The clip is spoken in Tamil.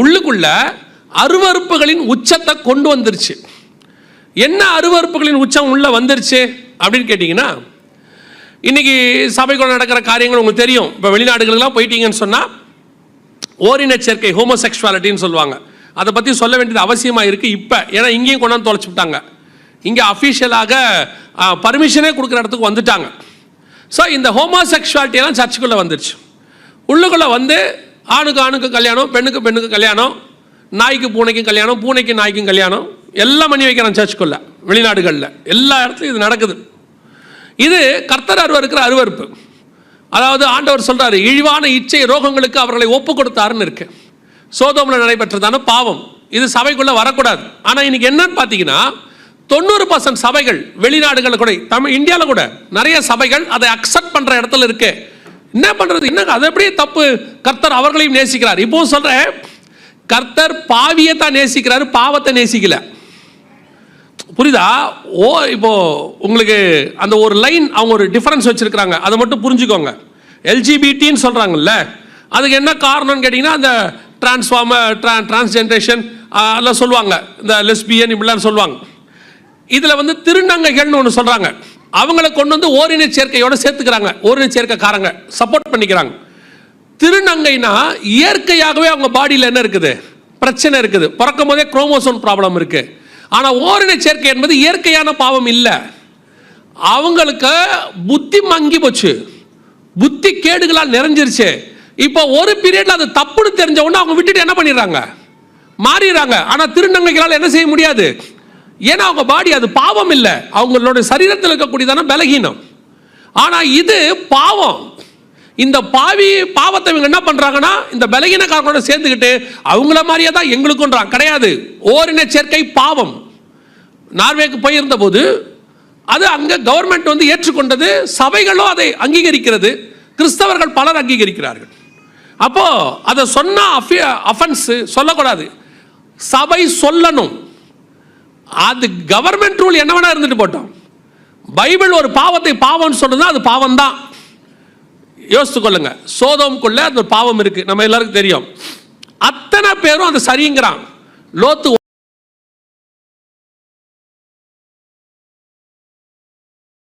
உள்ளுக்குள்ள அருவருப்புகளின் உச்சத்தை கொண்டு வந்துருச்சு. என்ன அருவருப்புகளின் உச்சம் உள்ள வந்துருச்சு அப்படின்னு கேட்டிங்கன்னா, இன்றைக்கி சபைக்குள்ள நடக்கிற காரியங்கள் உங்களுக்கு தெரியும். இப்போ வெளிநாடுகளுக்கெல்லாம் போயிட்டீங்கன்னு சொன்னால் ஓரின சேர்க்கை, ஹோமோசெக்சுவாலிட்டின்னு சொல்லுவாங்க. அதை பற்றி சொல்ல வேண்டியது அவசியமாக இருக்குது இப்போ. ஏன்னா இங்கேயும் கொண்டாந்து தொலைச்சி விட்டாங்க. இங்கே அஃபிஷியலாக பர்மிஷனே கொடுக்குற இடத்துக்கு வந்துட்டாங்க. ஸோ இந்த ஹோமோசெக்சுவாலிட்டியெல்லாம் சர்ச்சுக்குள்ளே வந்துருச்சு. உள்ளுக்குள்ளே வந்து ஆணுக்கு ஆணுக்கு கல்யாணம், பெண்ணுக்கு பெண்ணுக்கு கல்யாணம், நாய்க்கு பூனைக்கும் கல்யாணம், பூனைக்கு நாய்க்கும் கல்யாணம் எல்லாம் பண்ணி வைக்கிறான் சர்ச்சுக்குள்ளே. வெளிநாடுகளில் எல்லா இடத்துலையும் இது நடக்குது. இது கர்த்தர் அருவருக்கிற அருவருப்பு. அதாவது ஆண்டவர் சொல்கிறாரு, இழிவான இச்சை ரோகங்களுக்கு அவர்களை ஒப்பு கொடுத்தாருன்னு இருக்கு. சோதோமில் நடைபெற்றதான பாவம் இது சபைக்குள்ளே வரக்கூடாது. ஆனால் இன்னைக்கு என்னன்னு பார்த்தீங்கன்னா 90% சபைகள் வெளிநாடுகளில் கூட, இந்தியாவில் கூட நிறைய சபைகள் அதை அக்செப்ட் பண்ணுற இடத்துல இருக்கு. என்ன பண்ணுறது, என்ன அது எப்படியே தப்பு. கர்த்தர் அவர்களையும் நேசிக்கிறார். இப்போ சொல்கிறேன், கர்த்தர் பாவியை தான் நேசிக்கிறாரு, பாவத்தை நேசிக்கல. புரியுதா? இப்போ உங்களுக்கு அந்த ஒரு லைன் அவங்க ஒரு டிஃபரன்ஸ் வச்சிருக்கிறாங்க, அதை மட்டும் புரிஞ்சுக்கோங்க. எல்ஜிபிடின்னு சொல்கிறாங்கல்ல, அதுக்கு என்ன காரணம்னு கேட்டிங்கன்னா, அந்த டிரான்ஸ்ஜென்ரேஷன் எல்லாம் சொல்லுவாங்க, இந்த லெஸ்பியன் இப்படிலாம் சொல்லுவாங்க. இதில் வந்து திருநங்கைகள்னு ஒன்று சொல்கிறாங்க. அவங்கள கொண்டு வந்து ஓரின சேர்க்கையோட சேர்த்துக்கிறாங்க. ஓரின சேர்க்கைக்காரங்க சப்போர்ட் பண்ணிக்கிறாங்க. திருநங்கைனா இயற்கையாகவே அவங்க பாடியில் என்ன இருக்குது, பிரச்சனை இருக்குது. பிறக்கும் போதே குரோமோசோம் ப்ராப்ளம் இருக்கு. ஆனால் ஓரின சேர்க்கை என்பது இயற்கையான பாவம் இல்லை. அவங்களுக்கு புத்தி மங்கி போச்சு, புத்தி கேடுகளால் நிறைஞ்சிருச்சு. இப்போ ஒரு பீரியட்ல அது தப்புன்னு தெரிஞ்ச உடனே அவங்க விட்டுட்டு என்ன பண்ணிடுறாங்க, மாறிடுறாங்க. ஆனால் திருநங்கைகளால் என்ன செய்ய முடியாது, ஏன்னா அவங்க பாடி அது பாவம் இல்லை, அவங்களோட சரீரத்தில் இருக்கக்கூடியதான பலகீனம். ஆனால் இது பாவம். இந்த பாவத்தை இவங்க என்ன பண்றாங்கன்னா, இந்த பலகீனக்காரங்களோட சேர்ந்துக்கிட்டு அவங்கள மாதிரியே தான் எங்களுக்குன்றாங்க. கிடையாது, ஓரின சேர்க்கை பாவம். நார்வேக்கு போயிருந்த போது அது அங்கே கவர்மெண்ட் வந்து ஏற்றுக்கொண்டது, சபைகளும் அதை அங்கீகரிக்கிறது, கிறிஸ்தவர்கள் பலர் அங்கீகரிக்கிறார்கள். அப்போ அதை சொன்னா அஃபென்ஸ் சொல்லக்கூடாது, சபை சொல்லணும். அது கவர்மெண்ட் ரூல் என்ன வேணா இருந்துட்டு போட்டோம். பைபிள் ஒரு பாவத்தை பாவம்னு சொல்றது, அது பாவம் தான். யோசித்து கொள்ளுங்க, சோதோம்குள்ள அந்த பாவம் இருக்கு, நம்ம எல்லாருக்கும் தெரியும். அத்தனை பேரும் அது சரிங்கிறான். லோத்து